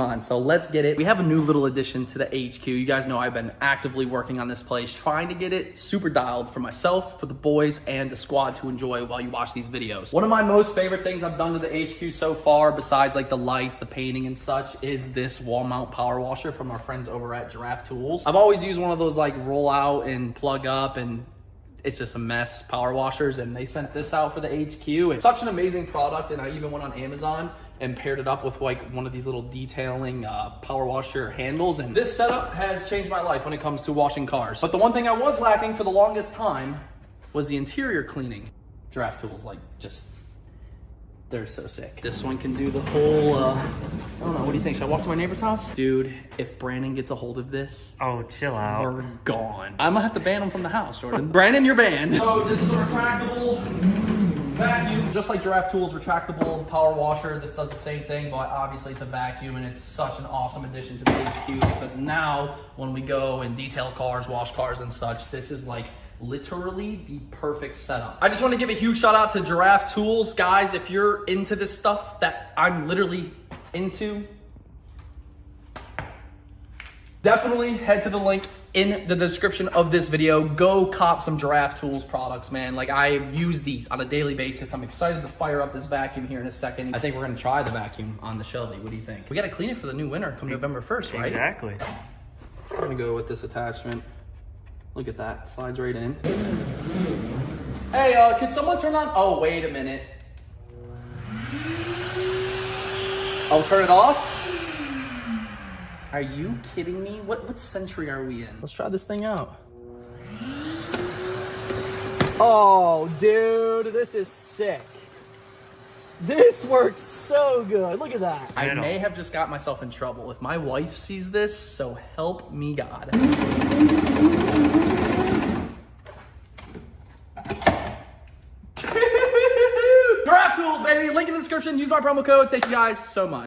on, so let's get it. We have a new little addition to the HQ. You guys know I've been actively working on this place, trying to get it super dialed for myself, for the boys, and the squad to enjoy while you watch these videos. One of my most favorite things I've done to the HQ so far, besides like the lights, the painting and such, is this wall mount power washer from our friends over at GiraffeTools. I've always used one of those like roll out and plug up, and it's just a mess power washers, and they sent this out for the HQ. It's such an amazing product, and I even went on Amazon and paired it up with like one of these little detailing power washer handles. And this setup has changed my life when it comes to washing cars. But the one thing I was lacking for the longest time was the interior cleaning. GiraffeTools, like, just, they're so sick. This one can do the whole, I don't know, what do you think? Should I walk to my neighbor's house? Dude, if Brandon gets a hold of this, oh, chill out. we're gone. I'm gonna have to ban him from the house, Jordan. Brandon, you're banned. So this is a retractable vacuum. Just like GiraffeTools retractable power washer, this does the same thing, but obviously it's a vacuum, and it's such an awesome addition to the HQ because now when we go and detail cars, wash cars and such, this is like literally the perfect setup. I just want to give a huge shout out to GiraffeTools. Guys, if you're into this stuff that I'm literally into, definitely head to the link in the description of this video. Go cop some GiraffeTools products, man. Like, I use these on a daily basis. I'm excited to fire up this vacuum here in a second. I think we're gonna try the vacuum on the Shelby. What do you think? We gotta clean it for the new winter come November 1st, right? Exactly. I'm gonna go with this attachment. Look at that, slides right in. Hey, can someone turn on? Oh, wait a minute. I'll turn it off? Are you kidding me? What century are we in? Let's try this thing out. Oh, dude, this is sick. This works so good. Look at that. I may have just got myself in trouble if my wife sees this, so help me God. GiraffeTools, baby. Link in the description. Use my promo code. Thank you guys so much.